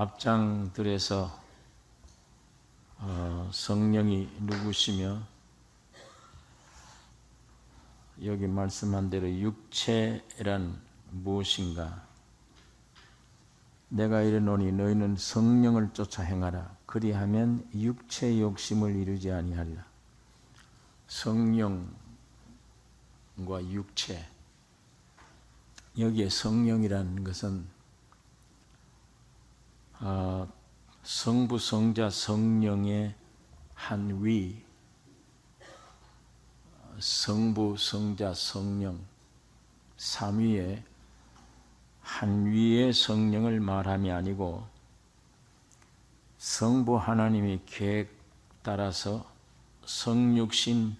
앞장들에서 성령이 누구시며 여기 말씀한 대로 육체란 무엇인가? 내가 이르노니 너희는 성령을 쫓아 행하라. 그리하면 육체의 욕심을 이루지 아니하리라. 성령과 육체, 여기에 성령이라는 것은 성부, 성자, 성령의 한 위, 성부, 성자, 성령 삼위의 한 위의 성령을 말함이 아니고 성부 하나님이 계획 따라서 성육신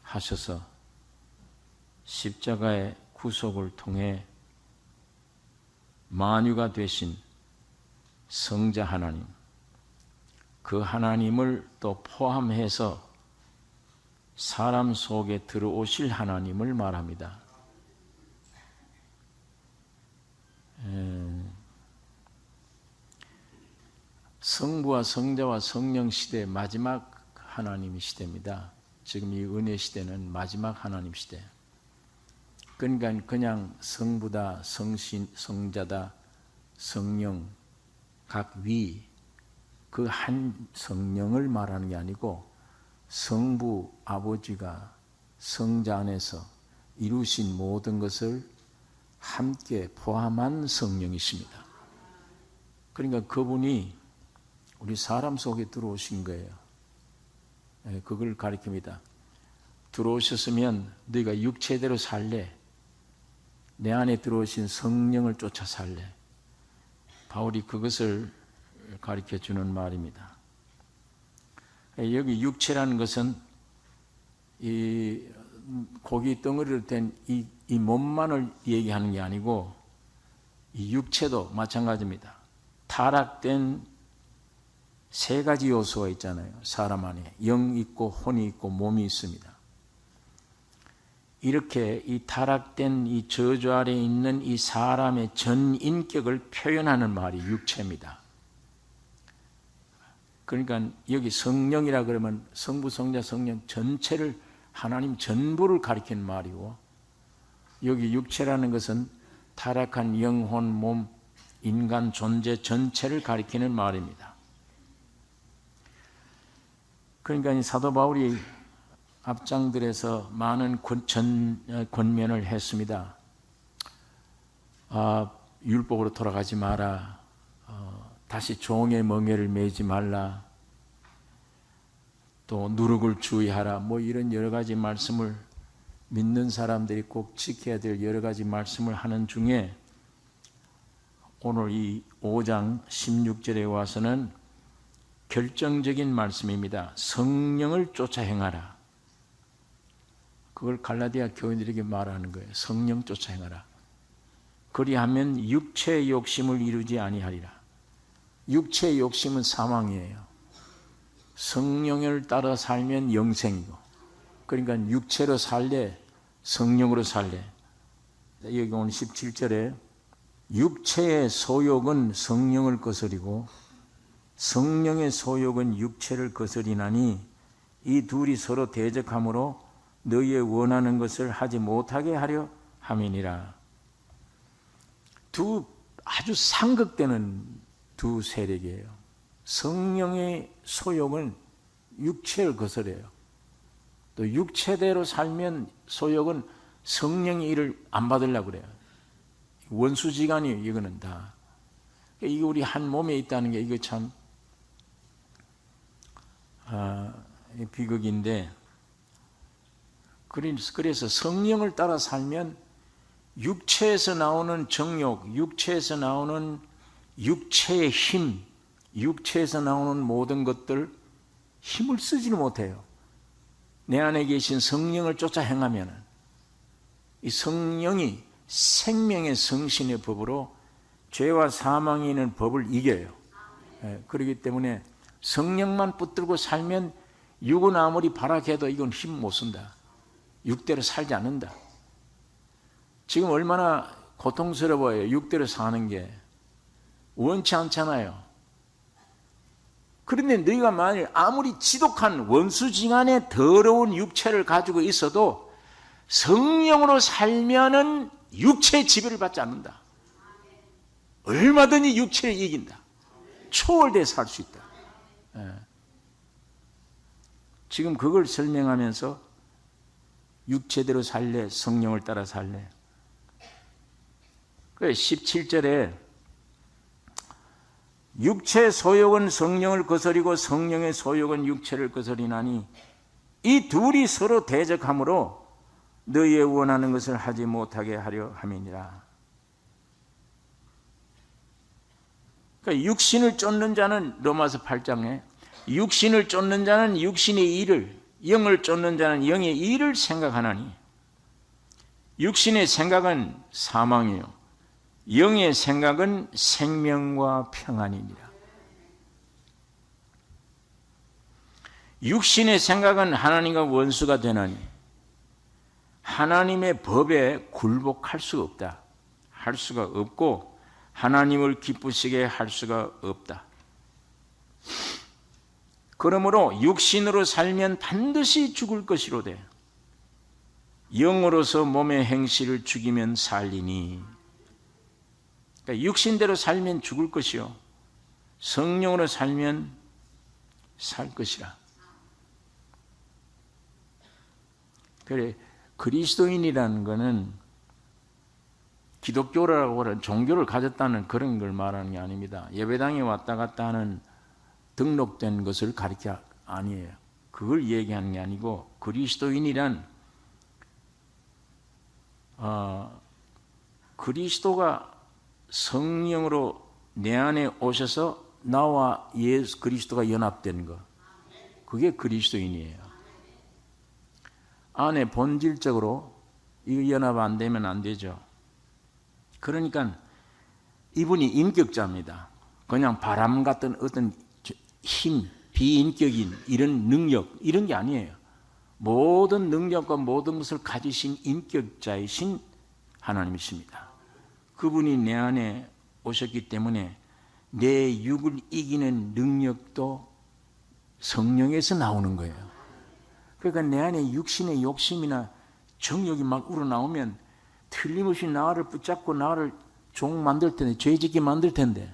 하셔서 십자가의 구속을 통해 만유가 되신 성자 하나님, 그 하나님을 또 포함해서 사람 속에 들어오실 하나님을 말합니다. 성부와 성자와 성령 시대의 마지막 하나님 시대입니다. 지금 이 은혜 시대는 마지막 하나님 시대. 그러니까 그냥 성부다, 성신, 성자다, 성령, 각 위, 그 한 성령을 말하는 게 아니고 성부 아버지가 성자 안에서 이루신 모든 것을 함께 포함한 성령이십니다. 그러니까 그분이 우리 사람 속에 들어오신 거예요. 그걸 가리킵니다. 들어오셨으면 너희가 육체대로 살래? 내 안에 들어오신 성령을 쫓아 살래? 바울이 그것을 가르쳐 주는 말입니다. 여기 육체라는 것은 이 고기 덩어리로 된 이 몸만을 얘기하는 게 아니고 이 육체도 마찬가지입니다. 타락된 세 가지 요소가 있잖아요. 사람 안에 영 있고 혼이 있고 몸이 있습니다. 이렇게 이 타락된 이 저주 아래 있는 이 사람의 전 인격을 표현하는 말이 육체입니다. 그러니까 여기 성령이라 그러면 성부, 성자, 성령 전체를, 하나님 전부를 가리키는 말이고, 여기 육체라는 것은 타락한 영혼, 몸, 인간 존재 전체를 가리키는 말입니다. 그러니까 이 사도 바울이 앞장들에서 많은 권면을 했습니다. 율법으로 돌아가지 마라. 다시 종의 멍에를 매지 말라. 또 누룩을 주의하라. 뭐 이런 여러 가지 말씀을 믿는 사람들이 꼭 지켜야 될 여러 가지 말씀을 하는 중에 오늘 이 5장 16절에 와서는 결정적인 말씀입니다. 성령을 쫓아 행하라. 그걸 갈라디아 교인들에게 말하는 거예요. 성령 쫓아 행하라. 그리하면 육체의 욕심을 이루지 아니하리라. 육체의 욕심은 사망이에요. 성령을 따라 살면 영생이고, 그러니까 육체로 살래, 성령으로 살래. 여기 오늘 17절에 육체의 소욕은 성령을 거스리고 성령의 소욕은 육체를 거스리나니 이 둘이 서로 대적하므로 너희의 원하는 것을 하지 못하게 하려 함이니라. 두 아주 상극되는 두 세력이에요. 성령의 소욕은 육체를 거스려요. 또 육체대로 살면 소욕은 성령의 일을 안 받으려고 그래요. 원수지간이에요. 이거는 다. 이게 우리 한 몸에 있다는 게 이거 참 비극인데, 그래서 성령을 따라 살면 육체에서 나오는 정욕, 육체에서 나오는 육체의 힘, 육체에서 나오는 모든 것들 힘을 쓰지는 못해요. 내 안에 계신 성령을 쫓아 행하면 이 성령이 생명의 성신의 법으로 죄와 사망이 있는 법을 이겨요. 그렇기 때문에 성령만 붙들고 살면 육은 아무리 발악해도 이건 힘 못 쓴다. 육대로 살지 않는다. 지금 얼마나 고통스러워요. 육대로 사는 게 원치 않잖아요. 그런데 너희가 만일 아무리 지독한 원수징한의 더러운 육체를 가지고 있어도 성령으로 살면은 육체의 지배를 받지 않는다. 얼마든지 육체를 이긴다. 초월돼 살 수 있다. 지금 그걸 설명하면서 육체대로 살래, 성령을 따라 살래. 17절에 육체의 소욕은 성령을 거스리고 성령의 소욕은 육체를 거스리나니 이 둘이 서로 대적하므로 너희의 원하는 것을 하지 못하게 하려 함이니라. 그러니까 육신을 쫓는 자는 로마서 8장에 육신을 쫓는 자는 육신의 일을, 영을 쫓는 자는 영의 일을 생각하나니 육신의 생각은 사망이요 영의 생각은 생명과 평안이니라. 육신의 생각은 하나님과 원수가 되나니 하나님의 법에 굴복할 수가 없다. 할 수가 없고 하나님을 기쁘시게 할 수가 없다. 그러므로 육신으로 살면 반드시 죽을 것이로되 영으로서 몸의 행실을 죽이면 살리니. 그러니까 육신대로 살면 죽을 것이요 성령으로 살면 살 것이라. 그래, 그리스도인이라는 것은 기독교라고 하는 종교를 가졌다는 그런 걸 말하는 게 아닙니다. 예배당에 왔다 갔다 하는 등록된 것을 가리켜 아니에요. 그걸 얘기하는 게 아니고 그리스도인이란 그리스도가 성령으로 내 안에 오셔서 나와 예수 그리스도가 연합된 것, 그게 그리스도인이에요. 안에 본질적으로 이거 연합 안 되면 안 되죠. 그러니까 이분이 인격자입니다. 그냥 바람 같은 어떤 힘, 비인격인 이런 능력 이런 게 아니에요. 모든 능력과 모든 것을 가지신 인격자이신 하나님이십니다. 그분이 내 안에 오셨기 때문에 내 육을 이기는 능력도 성령에서 나오는 거예요. 그러니까 내 안에 육신의 욕심이나 정욕이 막 우러나오면 틀림없이 나를 붙잡고 나를 종 만들 텐데, 죄짓게 만들 텐데,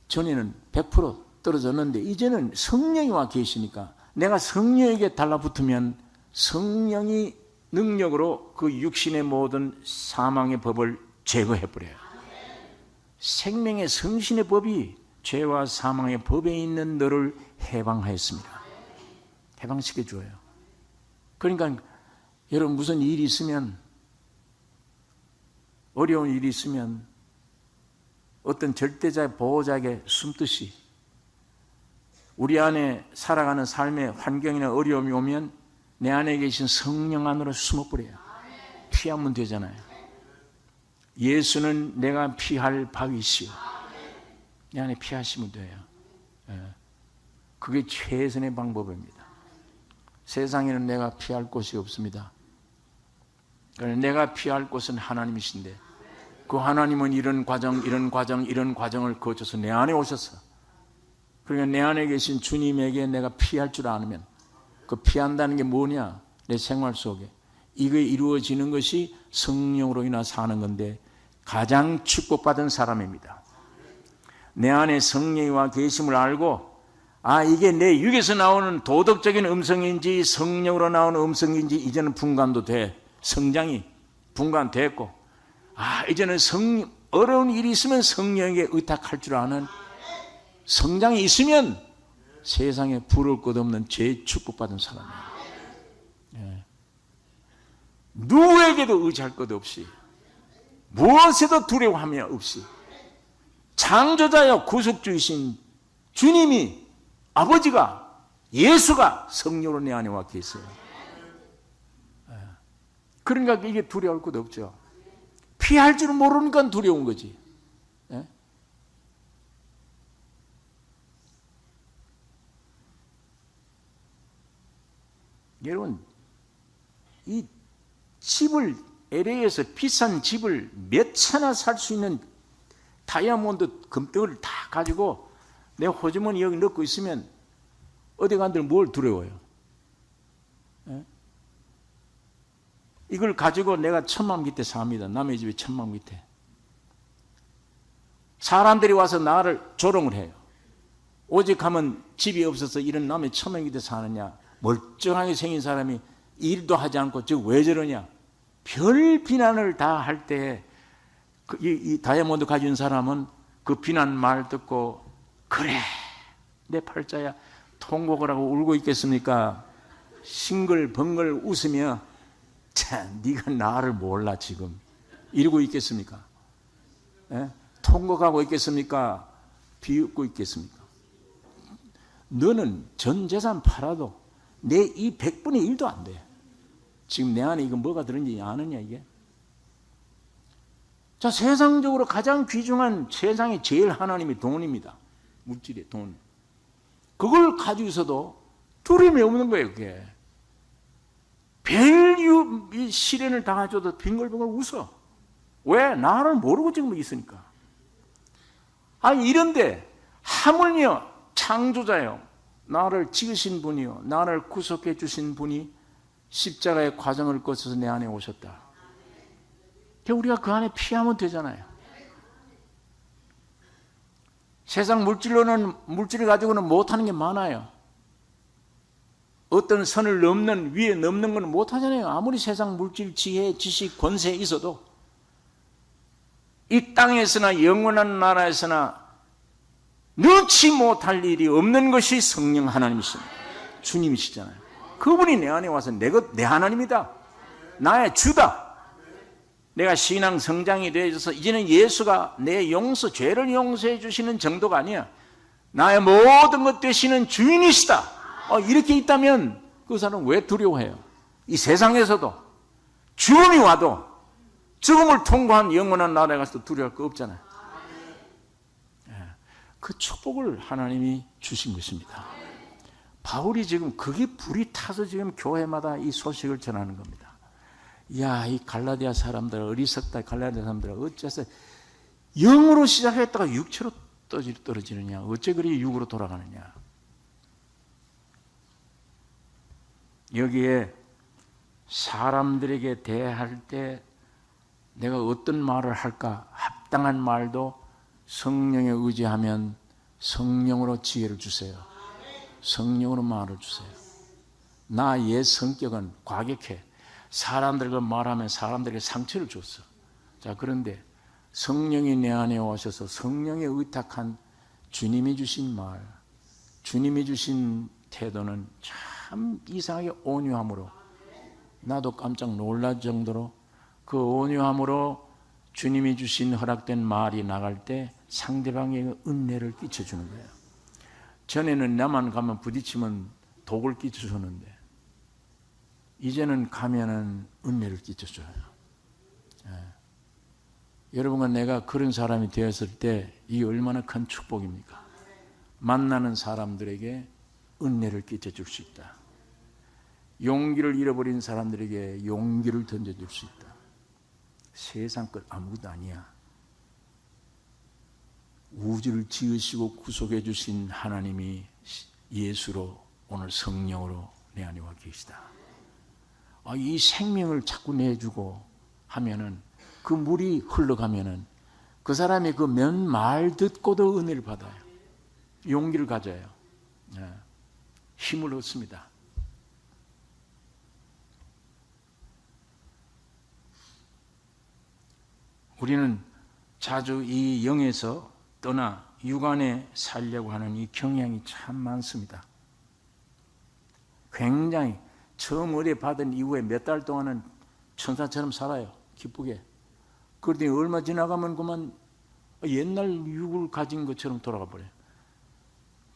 전에는 100% 떨어졌는데 이제는 성령이 와 계시니까 내가 성령에게 달라붙으면 성령이 능력으로 그 육신의 모든 사망의 법을 제거해버려요. 생명의 성신의 법이 죄와 사망의 법에 있는 너를 해방하였습니다. 해방시켜줘요. 그러니까 여러분 무슨 일이 있으면, 어려운 일이 있으면 어떤 절대자의 보호자에게 숨듯이 우리 안에 살아가는 삶의 환경이나 어려움이 오면 내 안에 계신 성령 안으로 숨어버려요. 피하면 되잖아요. 예수는 내가 피할 바위시오. 내 안에 피하시면 돼요. 그게 최선의 방법입니다. 세상에는 내가 피할 곳이 없습니다. 내가 피할 곳은 하나님이신데 그 하나님은 이런 과정을 거쳐서 내 안에 오셔서, 그러니까 내 안에 계신 주님에게 내가 피할 줄 아면, 그 피한다는 게 뭐냐? 내 생활 속에 이게 이루어지는 것이 성령으로 인하 사는 건데 가장 축복받은 사람입니다. 내 안에 성령이 와 계심을 알고, 이게 내 육에서 나오는 도덕적인 음성인지 성령으로 나오는 음성인지 이제는 분간도 돼. 성장이 분간됐고, 이제는 어려운 일이 있으면 성령에게 의탁할 줄 아는 성장이 있으면 세상에 부러울 것 없는 제일 축복받은 사람이에요. 누구에게도 의지할 것 없이, 무엇에도 두려워함이 없이, 창조자여 구속주이신 주님이, 아버지가, 예수가 성령으로 내 안에 와 계세요. 그러니까 이게 두려울 것 없죠. 피할 줄 모르니까 두려운 거지. 여러분, 이 집을, LA에서 비싼 집을 몇 채나 살 수 있는 다이아몬드 금덩어리를 다 가지고 내 호주머니 여기 넣고 있으면 어디 간들 뭘 두려워요? 예? 이걸 가지고 내가 천막 밑에 삽니다. 남의 집에 천막 밑에. 사람들이 와서 나를 조롱을 해요. 오직 하면 집이 없어서 이런 남의 천막 밑에 사느냐. 멀쩡하게 생긴 사람이 일도 하지 않고 저 왜 저러냐. 별 비난을 다 할 때 이 다이아몬드 가진 사람은 그 비난 말 듣고 그래 내 팔자야 통곡을 하고 울고 있겠습니까? 싱글벙글 웃으며 참 네가 나를 몰라 지금 이러고 있겠습니까? 예? 통곡하고 있겠습니까? 비웃고 있겠습니까? 너는 전 재산 팔아도 내 이 100분의 1도 안 돼. 지금 내 안에 이거 뭐가 들었는지 아느냐 이게? 자, 세상적으로 가장 귀중한 세상의 제일 하나님이 돈입니다. 물질의 돈. 그걸 가지고서도 두려움이 없는 거예요, 그게. 별 시련을 당해줘도 빙글빙글 웃어. 왜? 나를 모르고 지금 있으니까. 아니, 이런데 하물며 창조자요. 나를 지으신 분이요. 나를 구속해 주신 분이 십자가의 과정을 거쳐서 내 안에 오셨다. 우리가 그 안에 피하면 되잖아요. 세상 물질을 가지고는 못하는 게 많아요. 어떤 선을 위에 넘는 건 못하잖아요. 아무리 세상 물질, 지혜, 지식, 권세 있어도 이 땅에서나 영원한 나라에서나 넣지 못할 일이 없는 것이 성령 하나님이십니다. 주님이시잖아요. 그분이 내 안에 와서 내 하나님이다. 나의 주다. 내가 신앙 성장이 되어져서 이제는 예수가 내 죄를 용서해 주시는 정도가 아니야. 나의 모든 것 되시는 주인이시다. 이렇게 있다면 그 사람은 왜 두려워해요? 이 세상에서도 죽음이 와도 죽음을 통과한 영원한 나라에 가서 두려워할 거 없잖아요. 그 축복을 하나님이 주신 것입니다. 바울이 지금 그게 불이 타서 지금 교회마다 이 소식을 전하는 겁니다. 야, 이 갈라디아 사람들, 어리석다, 갈라디아 사람들, 어째서 영으로 시작했다가 육체로 떨어지느냐? 어째 그리 육으로 돌아가느냐? 여기에 사람들에게 대할 때 내가 어떤 말을 할까? 합당한 말도 성령에 의지하면 성령으로 지혜를 주세요. 성령으로 말을 주세요. 나 옛 성격은 과격해. 사람들과 말하면 사람들에게 상처를 줬어. 자, 그런데 성령이 내 안에 오셔서 성령에 의탁한 주님이 주신 말, 주님이 주신 태도는 참 이상하게 온유함으로, 나도 깜짝 놀랄 정도로 그 온유함으로 주님이 주신 허락된 말이 나갈 때 상대방에게 은혜를 끼쳐주는 거예요. 전에는 나만 가면 부딪히면 독을 끼쳐주는데 이제는 가면은 은혜를 끼쳐줘요. 여러분과 내가 그런 사람이 되었을 때 이게 얼마나 큰 축복입니까? 만나는 사람들에게 은혜를 끼쳐줄 수 있다. 용기를 잃어버린 사람들에게 용기를 던져줄 수 있다. 세상 것 아무것도 아니야. 우주를 지으시고 구속해 주신 하나님이 예수로 오늘 성령으로 내 안에 와 계시다. 이 생명을 자꾸 내주고 하면은 그 물이 흘러가면은 그 사람이 그 몇 말 듣고도 은혜를 받아요. 용기를 가져요. 힘을 얻습니다. 우리는 자주 이 영에서 떠나 육안에 살려고 하는 이 경향이 참 많습니다. 굉장히 처음 의뢰 받은 이후에 몇 달 동안은 천사처럼 살아요. 기쁘게. 그러더니 얼마 지나가면 그만 옛날 육을 가진 것처럼 돌아가 버려요.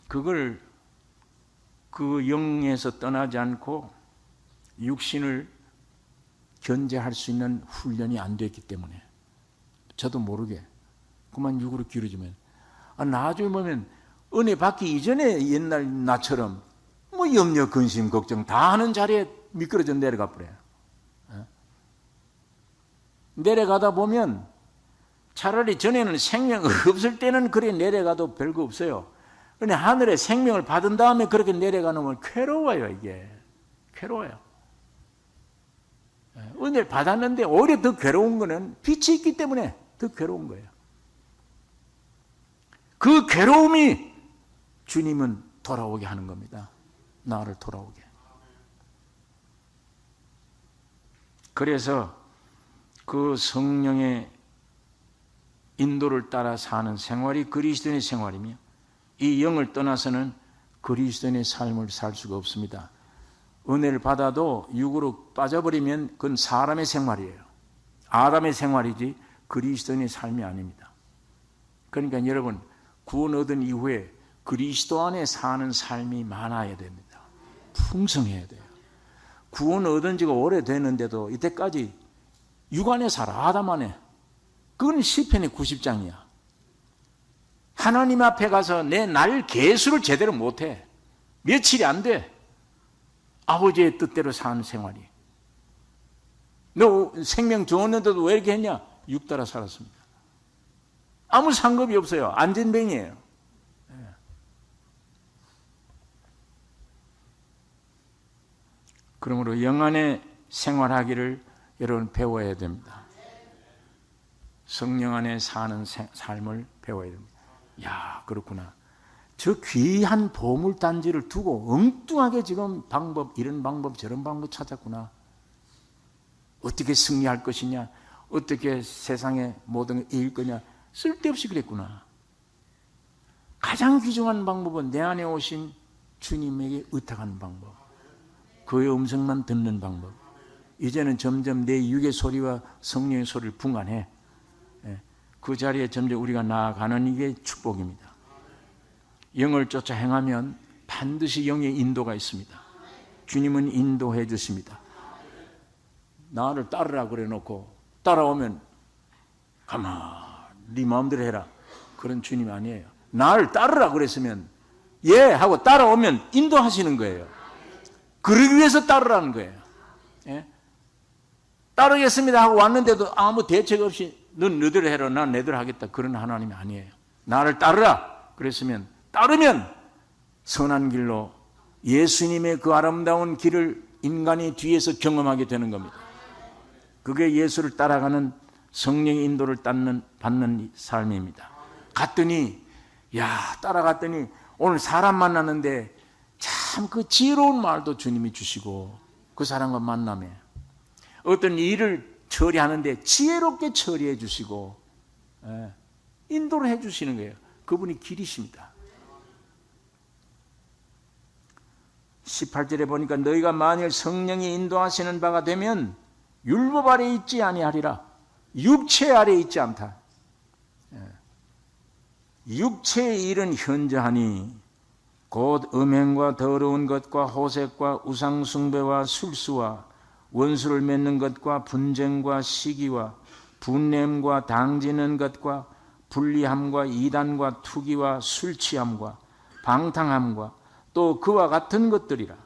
그걸 그 영에서 떠나지 않고 육신을 견제할 수 있는 훈련이 안 됐기 때문에 저도 모르게 그만 육으로 기울어지면 나중에 보면 은혜 받기 이전에 옛날 나처럼 뭐 염려, 근심, 걱정 다 하는 자리에 미끄러져 내려가 버려요. 내려가다 보면 차라리 전에는 생명 없을 때는 그래 내려가도 별거 없어요. 근데 하늘에 생명을 받은 다음에 그렇게 내려가는 괴로워요. 이게 괴로워요. 은혜를 받았는데 오히려 더 괴로운 거는 빛이 있기 때문에 더 괴로운 거예요. 그 괴로움이 주님은 돌아오게 하는 겁니다. 나를 돌아오게. 그래서 그 성령의 인도를 따라 사는 생활이 그리스도인의 생활이며, 이 영을 떠나서는 그리스도인의 삶을 살 수가 없습니다. 은혜를 받아도 육으로 빠져버리면 그건 사람의 생활이에요. 아담의 생활이지 그리스도인의 삶이 아닙니다. 그러니까 여러분, 구원 얻은 이후에 그리스도 안에 사는 삶이 많아야 됩니다. 풍성해야 돼요. 구원 얻은 지가 오래됐는데도 이때까지 육 안에 살아, 아담 안에. 그건 시편의 90장이야. 하나님 앞에 가서 내 날 계수를 제대로 못해. 며칠이 안 돼. 아버지의 뜻대로 사는 생활이. 너 생명 주었는데도 왜 이렇게 했냐? 육 따라 살았습니다. 아무 상급이 없어요. 안전뱅이에요. 그러므로 영 안에 생활하기를 여러분 배워야 됩니다. 성령 안에 사는 삶을 배워야 됩니다. 야, 그렇구나. 저 귀한 보물단지를 두고 엉뚱하게 지금 방법, 이런 방법 저런 방법 찾았구나. 어떻게 승리할 것이냐, 어떻게 세상의 모든 걸 이길 거냐, 쓸데없이 그랬구나. 가장 귀중한 방법은 내 안에 오신 주님에게 의탁하는 방법, 그의 음성만 듣는 방법. 이제는 점점 내 육의 소리와 성령의 소리를 분간해. 그 자리에 점점 우리가 나아가는 이게 축복입니다. 영을 쫓아 행하면 반드시 영의 인도가 있습니다. 주님은 인도해 주십니다. 나를 따르라 그래 놓고 따라오면 가만 네 마음대로 해라, 그런 주님이 아니에요. 나를 따르라 그랬으면 예 하고 따라오면 인도하시는 거예요. 그러기 위해서 따르라는 거예요. 예? 따르겠습니다 하고 왔는데도 아무 대책 없이 넌 너대로 해라, 난 내대로 하겠다, 그런 하나님이 아니에요. 나를 따르라 그랬으면 따르면 선한 길로 예수님의 그 아름다운 길을 인간이 뒤에서 경험하게 되는 겁니다. 그게 예수를 따라가는 성령의 인도를 받는 삶입니다. 갔더니 따라갔더니 오늘 사람 만났는데 참 그 지혜로운 말도 주님이 주시고, 그 사람과 만남에 어떤 일을 처리하는데 지혜롭게 처리해 주시고 인도를 해 주시는 거예요. 그분이 길이십니다. 18절에 보니까 너희가 만일 성령이 인도하시는 바가 되면 율법 아래 있지 아니하리라. 육체 아래 있지 않다. 육체의 일은 현저하니 곧 음행과 더러운 것과 호색과 우상숭배와 술수와 원수를 맺는 것과 분쟁과 시기와 분냄과 당지는 것과 불리함과 이단과 투기와 술취함과 방탕함과 또 그와 같은 것들이라.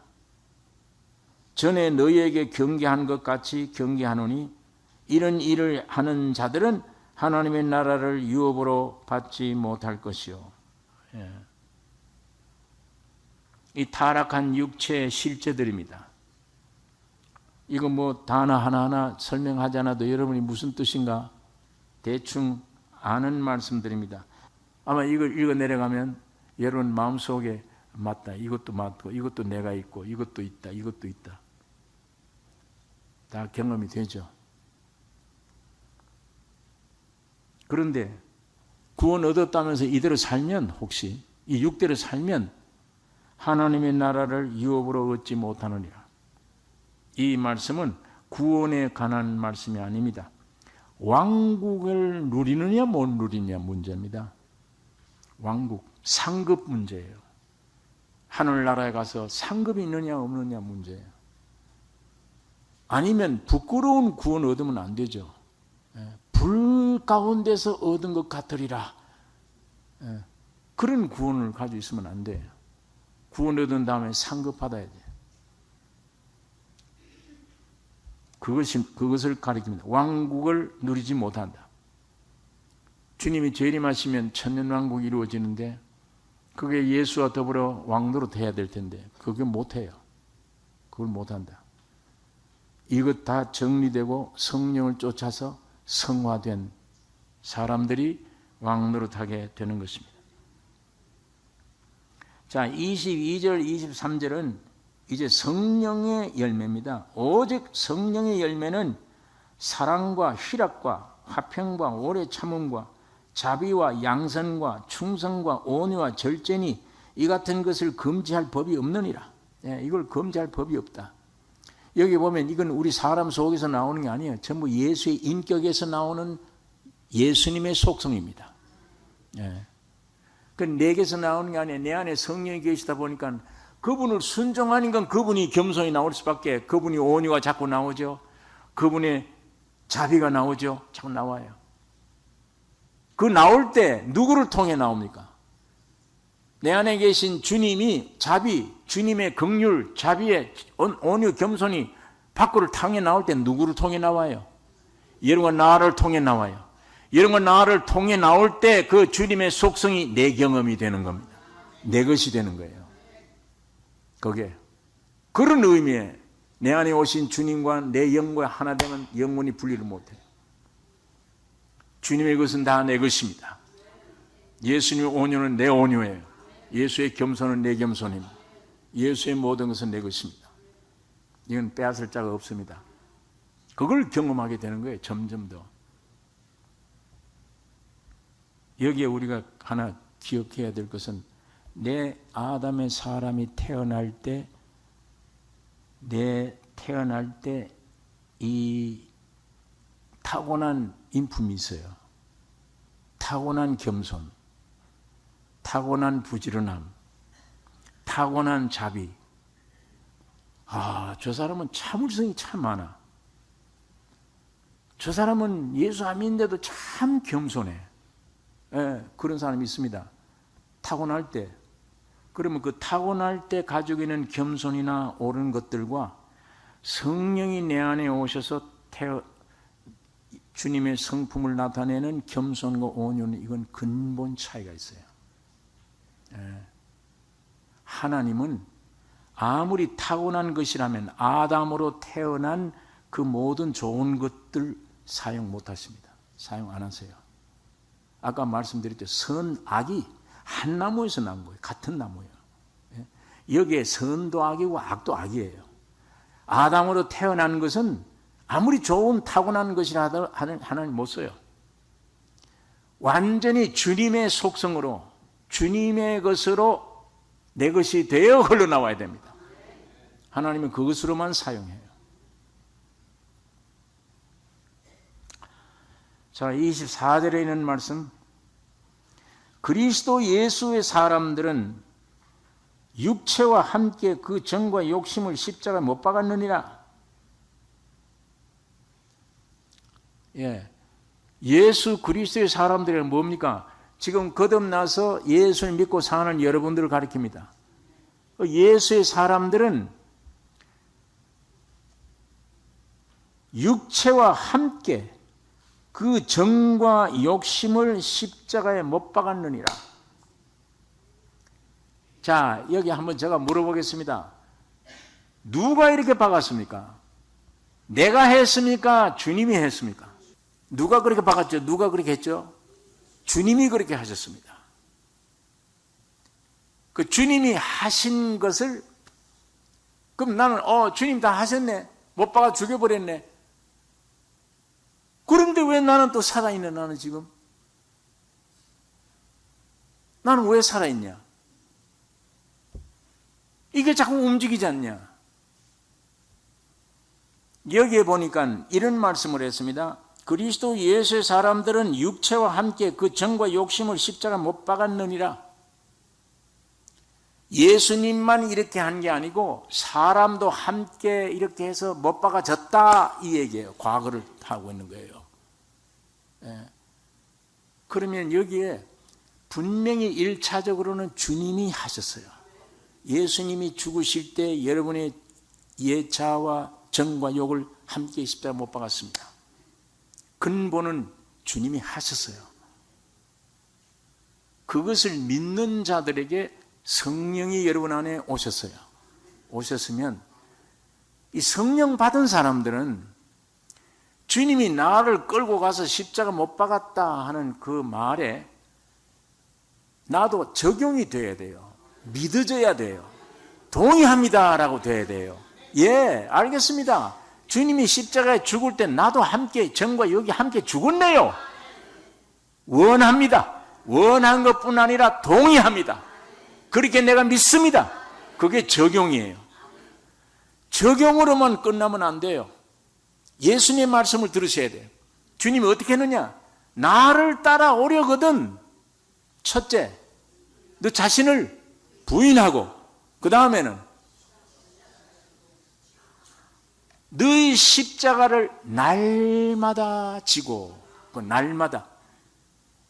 전에 너희에게 경계한 것 같이 경계하노니 이런 일을 하는 자들은 하나님의 나라를 유업으로 받지 못할 것이요. 이 타락한 육체의 실제들입니다. 이거 뭐 단어 하나하나 설명하지 않아도 여러분이 무슨 뜻인가 대충 아는 말씀드립니다. 아마 이걸 읽어 내려가면 여러분 마음속에 맞다, 이것도 맞고 이것도 내가 있고 이것도 있다, 이것도 있다, 다 경험이 되죠. 그런데 구원 얻었다면서 이대로 살면, 혹시 이 육대로 살면 하나님의 나라를 유업으로 얻지 못하느니라. 이 말씀은 구원에 관한 말씀이 아닙니다. 왕국을 누리느냐 못 누리느냐 문제입니다. 왕국, 상급 문제예요. 하늘나라에 가서 상급이 있느냐 없느냐 문제예요. 아니면 부끄러운 구원 얻으면 안 되죠. 불 가운데서 얻은 것 같으리라. 그런 구원을 가지고 있으면 안 돼요. 구원 얻은 다음에 상급 받아야 돼요. 그것을 가리킵니다. 왕국을 누리지 못한다. 주님이 재림하시면 천년왕국이 이루어지는데 그게 예수와 더불어 왕노릇 해야 될 텐데 그게 못해요. 그걸 못한다. 이것 다 정리되고 성령을 쫓아서 성화된 사람들이 왕노릇하게 되는 것입니다. 자, 22절, 23절은 이제 성령의 열매입니다. 오직 성령의 열매는 사랑과 희락과 화평과 오래 참음과 자비와 양선과 충성과 온유와 절제니 이 같은 것을 금지할 법이 없느니라. 이걸 금지할 법이 없다. 여기 보면 이건 우리 사람 속에서 나오는 게 아니에요. 전부 예수의 인격에서 나오는 예수님의 속성입니다. 그 내게서 나오는 게 아니에요. 내 안에 성령이 계시다 보니까 그분을 순종하니까 그분이 겸손히 나올 수밖에, 그분이 온유가 자꾸 나오죠. 그분의 자비가 나오죠. 자꾸 나와요. 그 나올 때 누구를 통해 나옵니까? 내 안에 계신 주님이 자비, 주님의 긍휼, 자비의 온유, 겸손이 밖으로 통해 나올 때 누구를 통해 나와요? 여러분과 나를 통해 나와요. 여러분과 나를 통해 나올 때 그 주님의 속성이 내 경험이 되는 겁니다. 내 것이 되는 거예요. 그게 그런 의미에 내 안에 오신 주님과 내 영과 하나 되면 영원히 분리를 못해요. 주님의 것은 다 내 것입니다. 예수님의 온유는 내 온유예요. 예수의 겸손은 내 겸손입니다. 예수의 모든 것은 내 것입니다. 이건 빼앗을 자가 없습니다. 그걸 경험하게 되는 거예요. 점점 더. 여기에 우리가 하나 기억해야 될 것은 내 아담의 사람이 태어날 때 이 타고난 인품이 있어요. 타고난 겸손, 타고난 부지런함, 타고난 자비. 저 사람은 참을성이 참 많아. 저 사람은 예수 안 믿는데도 참 겸손해. 그런 사람이 있습니다. 타고날 때. 그러면 그 타고날 때 가지고 있는 겸손이나 옳은 것들과 성령이 내 안에 오셔서 주님의 성품을 나타내는 겸손과 온유는 이건 근본 차이가 있어요. 하나님은 아무리 타고난 것이라면 아담으로 태어난 그 모든 좋은 것들 사용 못 하십니다. 사용 안 하세요. 아까 말씀드렸죠. 선악이 한 나무에서 난 거예요. 같은 나무예요. 여기에 선도 악이고 악도 악이에요. 아담으로 태어난 것은 아무리 좋은 타고난 것이라 하나님 못 써요. 완전히 주님의 속성으로 주님의 것으로 내 것이 되어 흘러나와야 됩니다. 하나님은 그것으로만 사용해요. 자, 24절에 있는 말씀, 그리스도 예수의 사람들은 육체와 함께 그 정과 욕심을 십자가에 못 박았느니라. 예수 그리스도의 사람들은 뭡니까? 지금 거듭나서 예수를 믿고 사는 여러분들을 가리킵니다. 예수의 사람들은 육체와 함께 그 정과 욕심을 십자가에 못 박았느니라. 자, 여기 한번 제가 물어보겠습니다. 누가 이렇게 박았습니까? 내가 했습니까? 주님이 했습니까? 누가 그렇게 박았죠? 누가 그렇게 했죠? 주님이 그렇게 하셨습니다. 그 주님이 하신 것을, 그럼 나는 주님 다 하셨네, 못 박아 죽여버렸네. 그런데 왜 나는 또 살아있네? 나는 지금 나는 왜 살아있냐? 이게 자꾸 움직이지 않냐? 여기에 보니까 이런 말씀을 했습니다. 그리스도 예수의 사람들은 육체와 함께 그 정과 욕심을 십자가 못 박았느니라. 예수님만 이렇게 한 게 아니고 사람도 함께 이렇게 해서 못 박아졌다, 이 얘기예요. 과거를 하고 있는 거예요. 그러면 여기에 분명히 1차적으로는 주님이 하셨어요. 예수님이 죽으실 때 여러분의 예차와 정과 욕을 함께 십자가에 못 박았습니다. 근본은 주님이 하셨어요. 그것을 믿는 자들에게 성령이 여러분 안에 오셨어요. 오셨으면 이 성령 받은 사람들은 주님이 나를 끌고 가서 십자가 못 박았다 하는 그 말에 나도 적용이 돼야 돼요. 믿어져야 돼요. 동의합니다라고 돼야 돼요. 예, 알겠습니다. 주님이 십자가에 죽을 때 나도 함께 전과 여기 함께 죽었네요. 원합니다. 원한 것뿐 아니라 동의합니다. 그렇게 내가 믿습니다. 그게 적용이에요. 적용으로만 끝나면 안 돼요. 예수님의 말씀을 들으셔야 돼요. 주님이 어떻게 했느냐? 나를 따라오려거든 첫째, 너 자신을 부인하고 그 다음에는 너의 십자가를 날마다 지고 그 날마다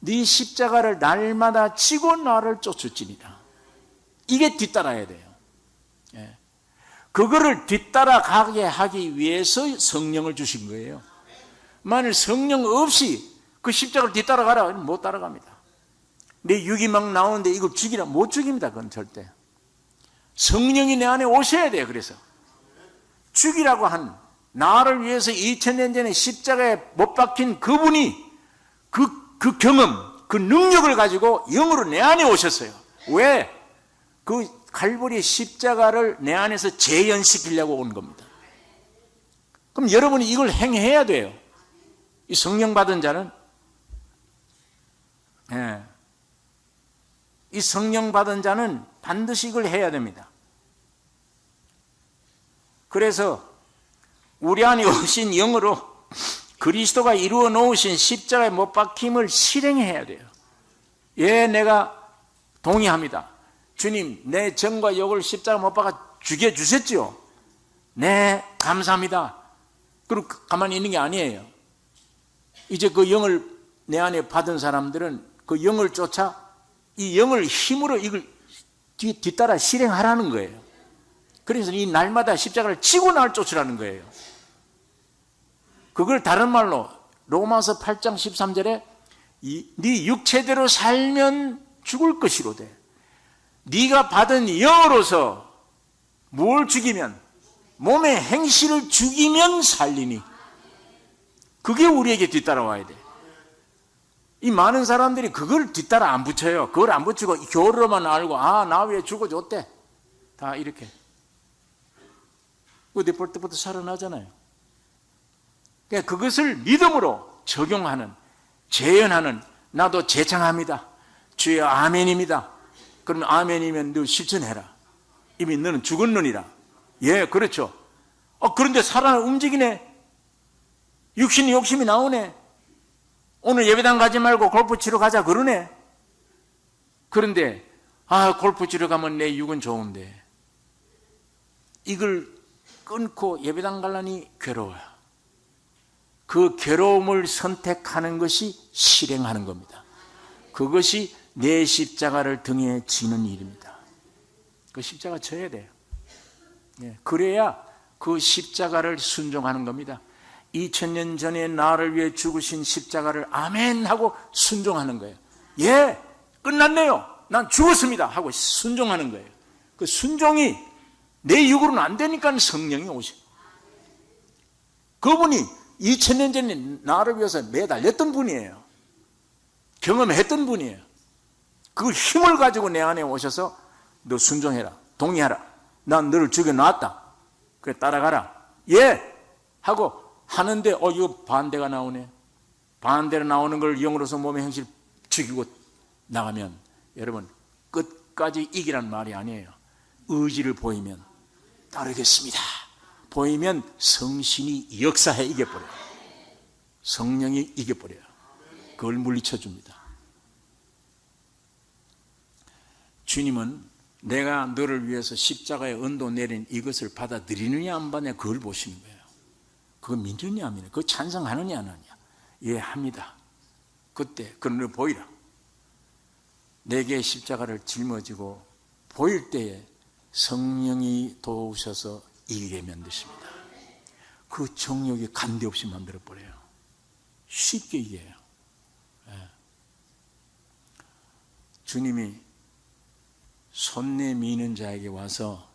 네 십자가를 날마다 지고 나를 쫓을지니라. 이게 뒤따라야 돼요. 예. 그거를 뒤따라가게 하기 위해서 성령을 주신 거예요. 만일 성령 없이 그 십자가를 뒤따라가라 못 따라갑니다. 내 육이 막 나오는데 이걸 죽이라 못 죽입니다. 그건 절대. 성령이 내 안에 오셔야 돼요. 그래서 죽이라고 한 나를 위해서 2000년 전에 십자가에 못 박힌 그분이 그 경험, 그 능력을 가지고 영으로 내 안에 오셨어요. 왜? 그 칼보리 십자가를 내 안에서 재현시키려고 온 겁니다. 그럼 여러분이 이걸 행해야 돼요. 이 성령 받은 자는 이 성령 받은 자는 반드시 이걸 해야 됩니다. 그래서 우리 안에 오신 영으로 그리스도가 이루어 놓으신 십자가에 못 박힘을 실행해야 돼요. 예, 내가 동의합니다. 주님, 내 정과 욕을 십자가 못 박아 죽여주셨죠? 네, 감사합니다. 그리고 가만히 있는 게 아니에요. 이제 그 영을 내 안에 받은 사람들은 그 영을 쫓아 이 영을 힘으로 이걸 뒤따라 실행하라는 거예요. 그래서 이 날마다 십자가를 지고 나를 쫓으라는 거예요. 그걸 다른 말로 로마서 8장 13절에 네 육체대로 살면 죽을 것이로되 네가 받은 영으로서 뭘 죽이면 몸의 행실을 죽이면 살리니 그게 우리에게 뒤따라와야 돼. 이 많은 사람들이 그걸 뒤따라 안 붙여요. 그걸 안 붙이고 교로만 알고 나 왜 죽어줬대 다 이렇게 어디 볼 때부터 살아나잖아요. 그러니까 그것을 믿음으로 적용하는 재현하는 나도 제창합니다. 주여 아멘입니다. 그러면 아멘이면 너 실천해라. 이미 너는 죽었느니라. 예, 그렇죠. 그런데 살아 움직이네. 육신이 욕심이 나오네. 오늘 예배당 가지 말고 골프 치러 가자 그러네. 그런데 골프 치러 가면 내 육은 좋은데 이걸 끊고 예배당 가려니 괴로워요. 그 괴로움을 선택하는 것이 실행하는 겁니다. 그것이 내 십자가를 등에 지는 일입니다. 그 십자가 져야 돼요. 그래야 그 십자가를 순종하는 겁니다. 2000년 전에 나를 위해 죽으신 십자가를 아멘 하고 순종하는 거예요. 예, 끝났네요. 난 죽었습니다 하고 순종하는 거예요. 그 순종이 내 육으로는 안 되니까 성령이 오셔. 그분이 2000년 전에 나를 위해서 매달렸던 분이에요. 경험했던 분이에요. 그 힘을 가지고 내 안에 오셔서 너 순종해라. 동의하라. 난 너를 죽여놨다. 그래 따라가라. 예! 하고 하는데 이거 반대가 나오네. 반대로 나오는 걸 영으로서 몸의 행실 죽이고 나가면 여러분 끝까지 이기란 말이 아니에요. 의지를 보이면 따르겠습니다. 보이면 성신이 역사해 이겨버려요. 성령이 이겨버려요. 그걸 물리쳐 줍니다. 주님은 내가 너를 위해서 십자가에 언도 내린 이것을 받아들이느냐 안 받느냐 그걸 보시는 거예요. 그거 믿느냐 안 믿느냐, 그거 찬성하느냐 안 하느냐. 예, 합니다. 그때 그런 걸 보이라. 내게 십자가를 짊어지고 보일 때에 성령이 도우셔서 이기게 만드십니다. 그 정욕이 간데없이 만들어버려요. 쉽게 이겨요. 주님이 손 내미는 자에게 와서,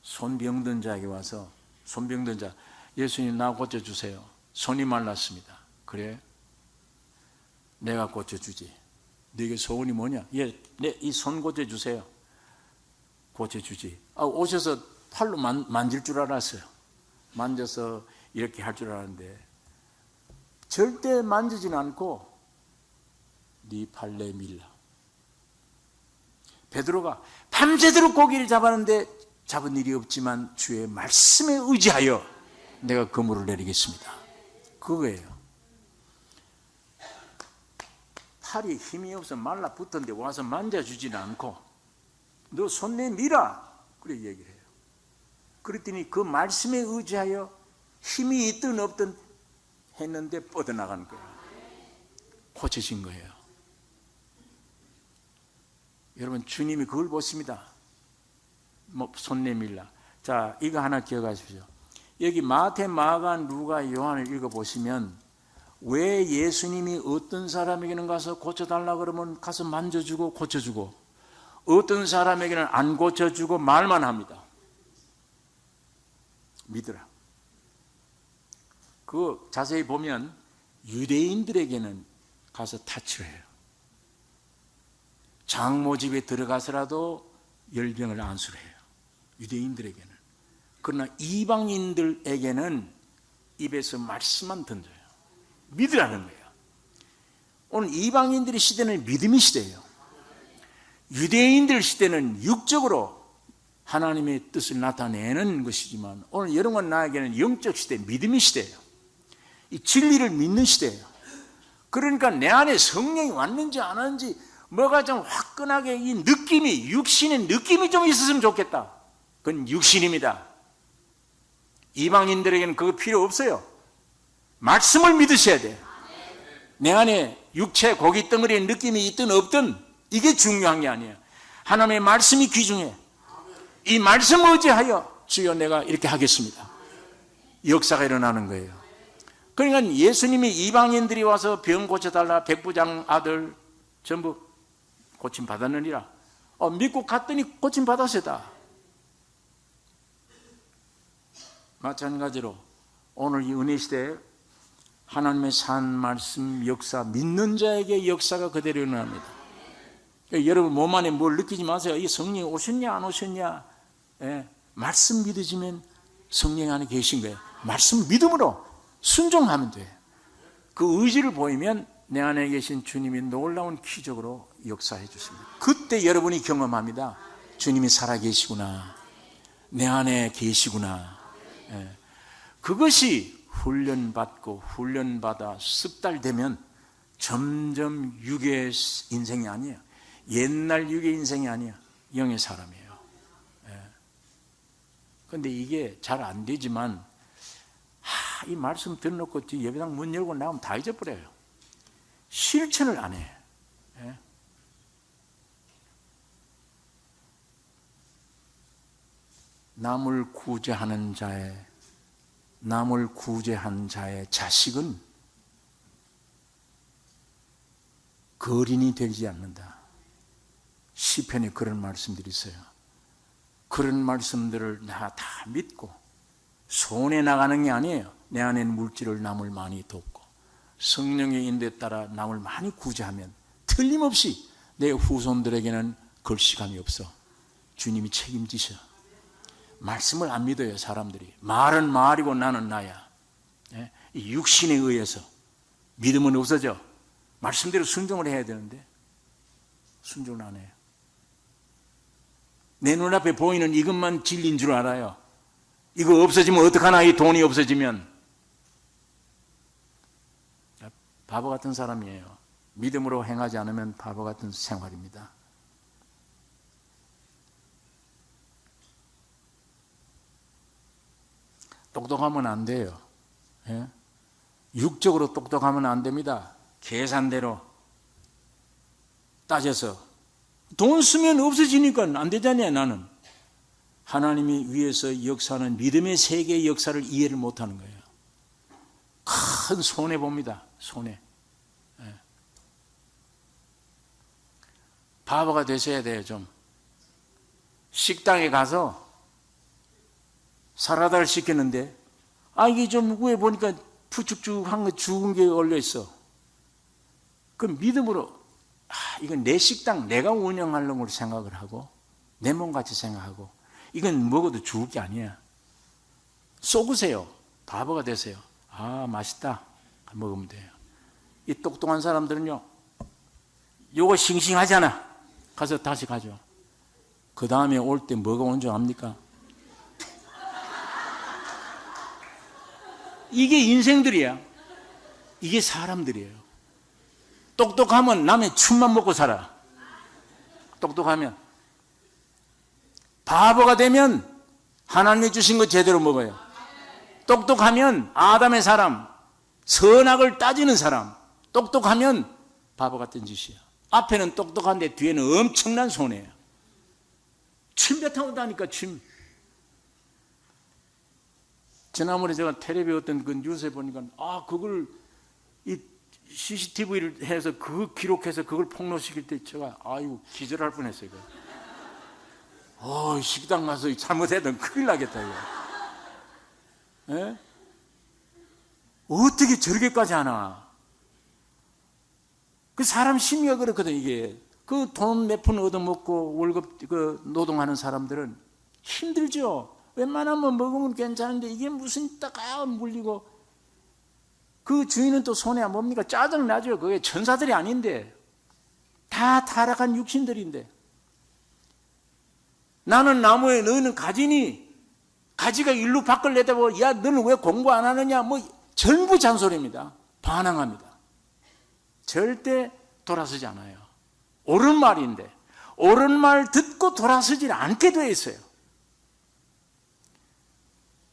손병든 자에게 와서, 손병든 자, 예수님 나 고쳐주세요. 손이 말랐습니다. 그래? 내가 고쳐주지. 너에게 소원이 뭐냐? 예, 이 손 고쳐주세요. 고쳐주지. 오셔서 팔로 만질 줄 알았어요. 만져서 이렇게 할 줄 알았는데 절대 만지진 않고 네 팔 내밀라. 베드로가 밤새도록 고기를 잡았는데 잡은 일이 없지만 주의 말씀에 의지하여 내가 그물을 내리겠습니다. 그거예요. 팔이 힘이 없어 말라붙었는데 와서 만져주지는 않고 너 손 내밀어 그래 얘기를 해요. 그랬더니 그 말씀에 의지하여 힘이 있든 없든 했는데 뻗어나간 거예요. 고쳐진 거예요. 여러분 주님이 그걸 보십니다. 손 내밀라. 자, 이거 하나 기억하십시오. 여기 마태, 마가, 누가, 요한을 읽어보시면 왜 예수님이 어떤 사람에게는 가서 고쳐달라 그러면 가서 만져주고 고쳐주고 어떤 사람에게는 안 고쳐주고 말만 합니다. 믿으라. 그거 자세히 보면 유대인들에게는 가서 타치를 해요. 장모 집에 들어가서라도 열병을 안수를 해요. 유대인들에게는. 그러나 이방인들에게는 입에서 말씀만 던져요. 믿으라는 거예요. 오늘 이방인들의 시대는 믿음의 시대예요. 유대인들 시대는 육적으로 하나님의 뜻을 나타내는 것이지만 오늘 여러분 나에게는 영적 시대, 믿음의 시대예요. 이 진리를 믿는 시대예요. 그러니까 내 안에 성령이 왔는지 안 왔는지 뭐가 좀 화끈하게 이 느낌이, 육신의 느낌이 좀 있었으면 좋겠다. 그건 육신입니다. 이방인들에게는 그거 필요 없어요. 말씀을 믿으셔야 돼요. 내 안에 육체 고기 덩어리의 느낌이 있든 없든 이게 중요한 게 아니에요. 하나님의 말씀이 귀중해. 이 말씀 의지하여 주여 내가 이렇게 하겠습니다. 역사가 일어나는 거예요. 그러니까 예수님이 이방인들이 와서 병 고쳐달라, 백부장 아들 전부 고침 받았느니라. 믿고 갔더니 고침 받았어다. 마찬가지로 오늘 이 은혜 시대에 하나님의 산 말씀 역사 믿는 자에게 역사가 그대로 일어납니다. 그러니까 여러분 몸 안에 뭘 느끼지 마세요. 이 성령이 오셨냐 안 오셨냐. 말씀 믿으시면 성령 안에 계신 거예요. 말씀 믿음으로 순종하면 돼요. 그 의지를 보이면 내 안에 계신 주님이 놀라운 기적으로 역사해 주십니다. 그때 여러분이 경험합니다. 주님이 살아계시구나. 내 안에 계시구나. 그것이 훈련받아 석 달 되면 점점 육의 인생이 아니에요. 옛날 육의 인생이 아니야. 영의 사람이에요. 그런데 이게 잘 안 되지만 이 말씀 들어놓고 뒤 예배당 문 열고 나오면 다 잊어버려요. 실천을 안 해. 남을 구제한 자의 자식은 거린이 되지 않는다. 시편에 그런 말씀들이 있어요. 그런 말씀들을 나 다 믿고 손에 나가는 게 아니에요. 내 안에는 물질을 남을 많이 돕고 성령의 인도에 따라 남을 많이 구제하면 틀림없이 내 후손들에게는 걸시감이 없어. 주님이 책임지셔. 말씀을 안 믿어요. 사람들이. 말은 말이고 나는 나야. 이 육신에 의해서 믿음은 없어져. 말씀대로 순종을 해야 되는데 순종을 안 해요. 내 눈앞에 보이는 이것만 진리인 줄 알아요. 이거 없어지면 어떡하나. 이 돈이 없어지면. 바보 같은 사람이에요. 믿음으로 행하지 않으면 바보 같은 생활입니다. 똑똑하면 안 돼요. 육적으로 똑똑하면 안 됩니다. 계산대로 따져서 돈 쓰면 없어지니까 안 되잖아요. 나는 하나님이 위에서 역사하는 믿음의 세계의 역사를 이해를 못하는 거예요. 큰 손해 봅니다. 손해. 바보가 되셔야 돼요. 좀 식당에 가서 사라다를 시켰는데 이게 좀 위에 보니까 푸쭉쭉한 거 죽은 게 올려 있어. 그 믿음으로 이건 내 식당 내가 운영하려는 걸 생각을 하고 내 몸같이 생각하고 이건 먹어도 죽을 게 아니야. 쏘으세요. 바보가 되세요. 맛있다. 먹으면 돼요. 이 똑똑한 사람들은요, 요거 싱싱하잖아. 가서 다시 가죠. 그 다음에 올 때 뭐가 온 줄 압니까? 이게 인생들이야. 이게 사람들이에요. 똑똑하면 남의 춤만 먹고 살아. 똑똑하면. 바보가 되면 하나님이 주신 거 제대로 먹어요. 똑똑하면 아담의 사람, 선악을 따지는 사람. 똑똑하면 바보 같은 짓이야. 앞에는 똑똑한데 뒤에는 엄청난 손해야. 침 뱉어 다니까 침. 지난번에 제가 텔레비전 어떤 그 뉴스에 보니까 그걸 이 CCTV를 해서 그거 기록해서 그걸 폭로시킬 때 제가 기절할 뻔했어요. 이거. 식당 가서 잘못해도 큰일 나겠다 이거. 에? 어떻게 저렇게까지 하나? 그 사람 심리가 그렇거든. 이게 그 돈 몇 푼 얻어먹고 월급 그 노동하는 사람들은 힘들죠. 웬만하면 먹으면 괜찮은데 이게 무슨 따가 물리고 그 주인은 또 손해야 뭡니까? 짜증나죠. 그게 천사들이 아닌데 다 타락한 육신들인데 나는 나무에 너희는 가지니 가지가 일로 밖을 내다보고 야 너는 왜 공부 안 하느냐 전부 잔소리입니다. 반항합니다. 절대 돌아서지 않아요. 옳은 말인데 옳은 말 듣고 돌아서지 않게 되어 있어요.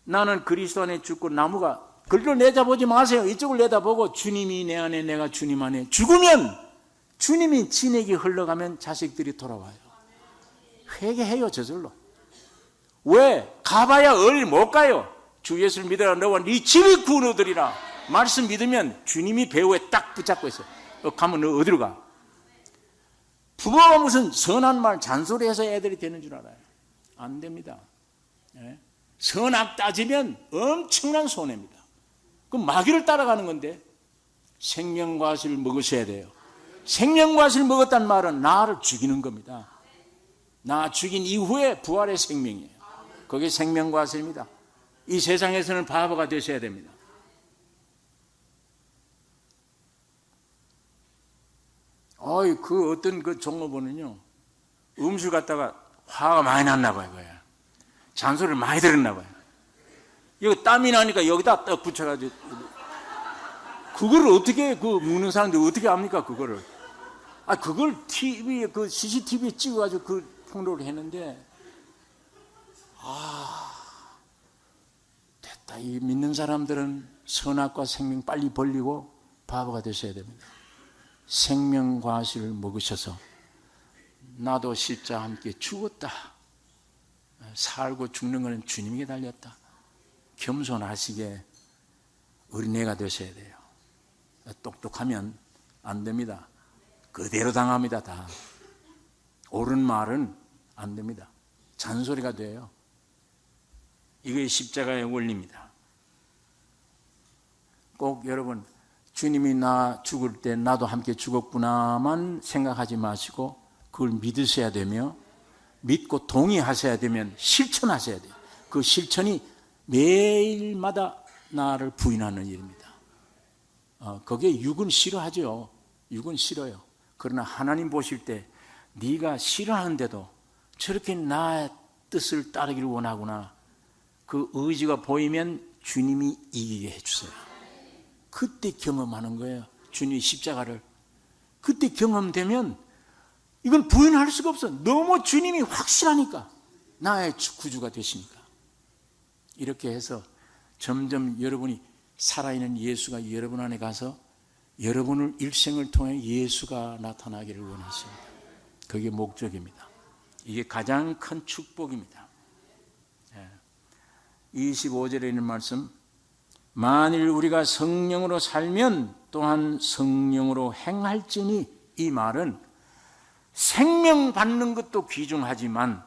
나는 그리스도 안에 죽고 나무가 글로 내다보지 마세요. 이쪽을 내다보고 주님이 내 안에 내가 주님 안에 죽으면 주님이 진액이 흘러가면 자식들이 돌아와요. 회개해요. 저절로. 왜? 가봐야 어딜 못 가요. 주 예수를 믿어라 너와 네 집이 구원 얻으리라. 말씀 믿으면 주님이 배후에 딱 붙잡고 있어요. 가면 너 어디로 가? 부모가 무슨 선한 말 잔소리해서 애들이 되는 줄 알아요. 안 됩니다. 예? 선악 따지면 엄청난 손해입니다. 그 마귀를 따라가는 건데 생명과실을 먹으셔야 돼요. 생명과실을 먹었단 말은 나를 죽이는 겁니다. 나 죽인 이후에 부활의 생명이에요. 그게 생명과실입니다. 이 세상에서는 바보가 되셔야 됩니다. 그 어떤 그 종업원은요, 음술 갖다가 화가 많이 났나 봐요. 잔소리를 많이 들었나 봐요. 이거 땀이 나니까 여기다 딱 붙여가지고 그걸 어떻게 묻는 사람들 어떻게 합니까 그거를? 그걸 TV에 그 CCTV에 찍어가지고 그 폭로를 했는데 됐다. 이 믿는 사람들은 선악과 생명 빨리 벌리고 바보가 되셔야 됩니다. 생명과실을 먹으셔서 나도 실자 함께 죽었다. 살고 죽는 것은 주님에게 달렸다. 겸손하시게 어린애가 되셔야 돼요. 똑똑하면 안 됩니다. 그대로 당합니다. 다. 옳은 말은 안 됩니다. 잔소리가 돼요. 이게 십자가의 원리입니다. 꼭 여러분 주님이 나 죽을 때 나도 함께 죽었구나만 생각하지 마시고 그걸 믿으셔야 되며 믿고 동의하셔야 되면 실천하셔야 돼요. 그 실천이 매일마다 나를 부인하는 일입니다. 그게 육은 싫어하죠. 육은 싫어요. 그러나 하나님 보실 때 네가 싫어하는데도 저렇게 나의 뜻을 따르기를 원하구나. 그 의지가 보이면 주님이 이기게 해주세요. 그때 경험하는 거예요. 주님의 십자가를. 그때 경험되면 이건 부인할 수가 없어. 너무 주님이 확실하니까. 나의 구주가 되시니까. 이렇게 해서 점점 여러분이 살아있는 예수가 여러분 안에 가서 여러분을 일생을 통해 예수가 나타나기를 원하십니다. 그게 목적입니다. 이게 가장 큰 축복입니다. 25절에 있는 말씀, 만일 우리가 성령으로 살면 또한 성령으로 행할지니, 이 말은 생명 받는 것도 귀중하지만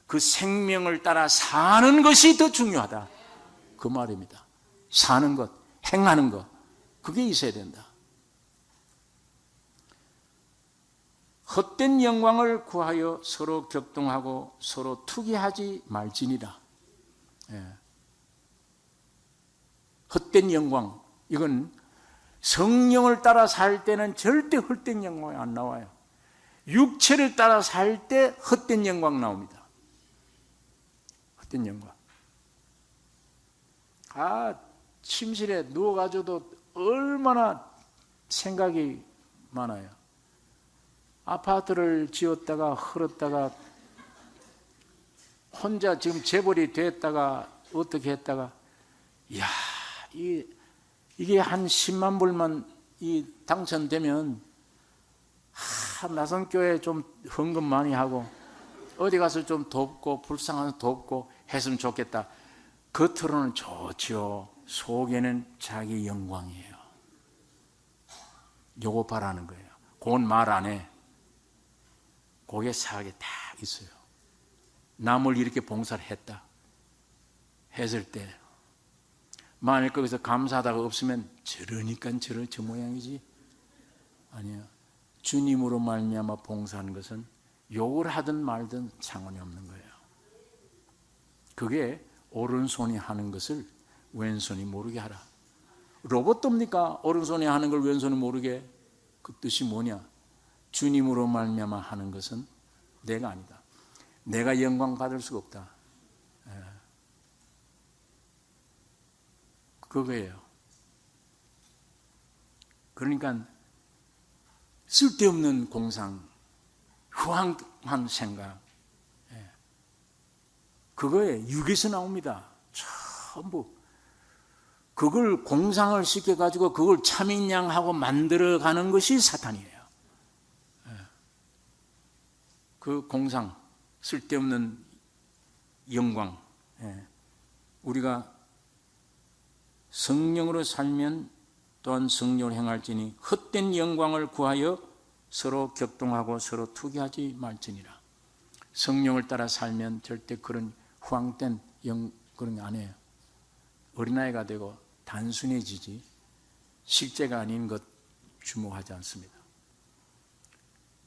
그 생명을 따라 사는 것이 더 중요하다, 그 말입니다. 사는 것, 행하는 것, 그게 있어야 된다. 헛된 영광을 구하여 서로 격동하고 서로 투기하지 말지니라. 헛된 영광, 이건 성령을 따라 살 때는 절대 헛된 영광이 안 나와요. 육체를 따라 살 때 헛된 영광 나옵니다. 헛된 영광. 침실에 누워가지고도 얼마나 생각이 많아요. 아파트를 지었다가 헐었다가 혼자 지금 재벌이 됐다가 어떻게 했다가, 이야, 이게 한 10만 불만 당첨되면 나선교회 좀 헌금 많이 하고 어디 가서 좀 돕고 불쌍한 돕고 했으면 좋겠다. 겉으로는 좋지요. 속에는 자기 영광이에요. 요거 바라는 거예요. 그건 말 안 해. 그게 사악에 다 있어요. 남을 이렇게 봉사를 했을 때 만일 거기서 감사하다가 없으면 저러니까 저 모양이지. 아니야. 주님으로 말미암아 봉사하는 것은 욕을 하든 말든 상관이 없는 거예요. 그게 오른손이 하는 것을 왼손이 모르게 하라. 로봇입니까? 오른손이 하는 걸 왼손이 모르게. 그 뜻이 뭐냐? 주님으로 말미암아 하는 것은 내가 아니다. 내가 영광 받을 수가 없다. 그거예요. 그러니까 쓸데없는 공상, 후한 생각, 그거에 육에서 나옵니다. 전부. 그걸 공상을 시켜가지고 그걸 참인양하고 만들어가는 것이 사탄이에요. 그 공상, 쓸데없는 영광. 우리가 성령으로 살면 또한 성령을 행할지니 헛된 영광을 구하여 서로 격동하고 서로 투기하지 말지니라. 성령을 따라 살면 절대 그런 후황된 그런 거 안 해요. 어린아이가 되고 단순해지지 실제가 아닌 것 주목하지 않습니다.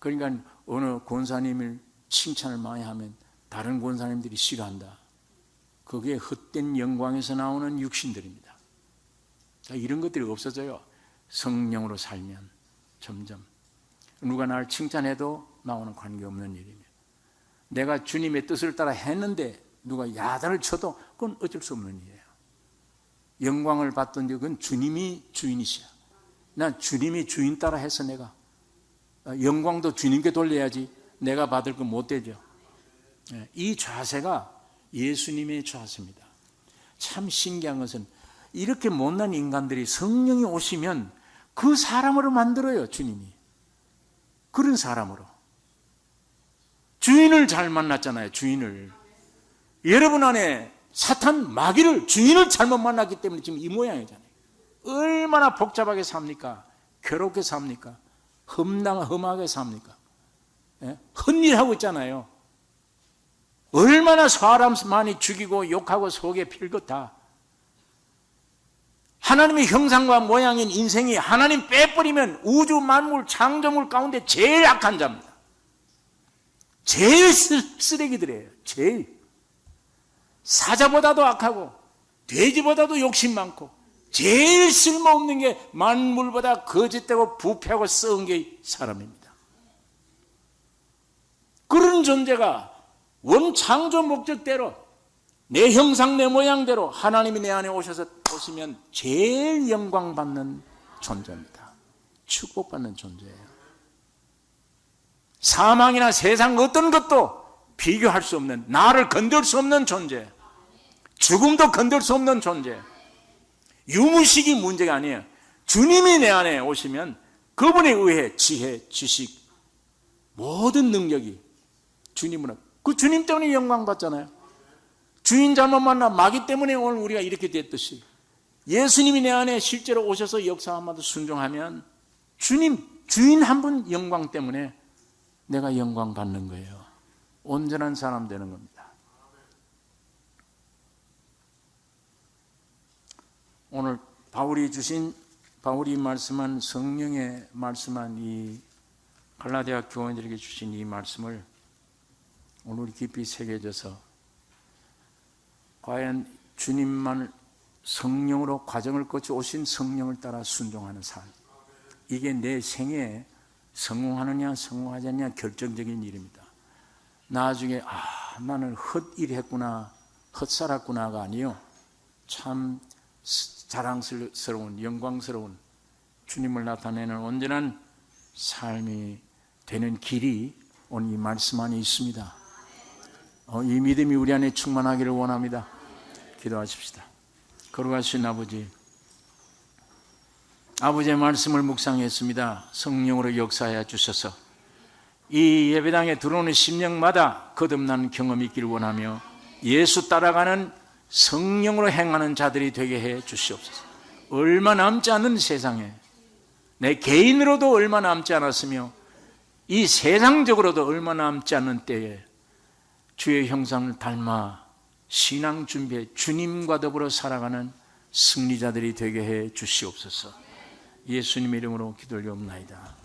그러니까 어느 권사님을 칭찬을 많이 하면 다른 권사님들이 싫어한다. 그게 헛된 영광에서 나오는 육신들입니다. 이런 것들이 없어져요. 성령으로 살면 점점. 누가 나를 칭찬해도 나오는 관계없는 일이며, 내가 주님의 뜻을 따라 했는데 누가 야단을 쳐도 그건 어쩔 수 없는 일이에요. 영광을 받던 적은 주님이 주인이시야. 난 주님이 주인 따라 해서 내가 영광도 주님께 돌려야지 내가 받을 건 못 되죠. 이 자세가 예수님의 자세입니다. 참 신기한 것은 이렇게 못난 인간들이 성령이 오시면 그 사람으로 만들어요. 주님이 그런 사람으로. 주인을 잘 만났잖아요. 주인을. 여러분 안에 사탄 마귀를, 주인을 잘못 만났기 때문에 지금 이 모양이잖아요. 얼마나 복잡하게 삽니까? 괴롭게 삽니까? 험하게 삽니까? 헛일하고 있잖아요. 얼마나 사람 많이 죽이고 욕하고 속에 필것다. 하나님의 형상과 모양인 인생이 하나님 빼버리면 우주 만물 창조물 가운데 제일 악한 자입니다. 제일 쓰레기들이에요. 제일. 사자보다도 악하고 돼지보다도 욕심 많고 제일 쓸모없는 게 만물보다 거짓되고 부패하고 썩은 게 사람입니다. 그런 존재가 원 창조 목적대로 내 형상 내 모양대로 하나님이 내 안에 오시면 제일 영광받는 존재입니다. 축복받는 존재예요. 사망이나 세상 어떤 것도 비교할 수 없는, 나를 건들 수 없는 존재, 죽음도 건들 수 없는 존재. 유무식이 문제가 아니에요. 주님이 내 안에 오시면 그분에 의해 지혜, 지식, 모든 능력이 주님으로, 그 주님 때문에 영광 받잖아요. 주인 잘못 만나 마귀 때문에 오늘 우리가 이렇게 됐듯이 예수님이 내 안에 실제로 오셔서 역사 한마디 순종하면 주님, 주인 한 분 영광 때문에 내가 영광 받는 거예요. 온전한 사람 되는 겁니다. 오늘 바울이 말씀한 성령의 말씀한 이 갈라디아 교인들에게 주신 이 말씀을 오늘 깊이 새겨져서 과연 주님만 성령으로 과정을 거쳐 오신 성령을 따라 순종하는 삶, 이게 내 생애에 성공하느냐 성공하지 않느냐 결정적인 일입니다. 나중에 나는 헛일했구나 헛살았구나가 아니요, 참 자랑스러운 영광스러운 주님을 나타내는 온전한 삶이 되는 길이 오늘 이 말씀 안에 있습니다. 이 믿음이 우리 안에 충만하기를 원합니다. 기도하십시다. 거룩하신 아버지의 말씀을 묵상했습니다. 성령으로 역사하여 주셔서 이 예배당에 들어오는 심령마다 거듭난 경험이 있기를 원하며 예수 따라가는 성령으로 행하는 자들이 되게 해 주시옵소서. 얼마 남지 않은 세상에 내 개인으로도 얼마 남지 않았으며 이 세상적으로도 얼마 남지 않은 때에 주의 형상을 닮아 신앙 준비해 주님과 더불어 살아가는 승리자들이 되게 해 주시옵소서. 예수님의 이름으로 기도를 드리옵나이다.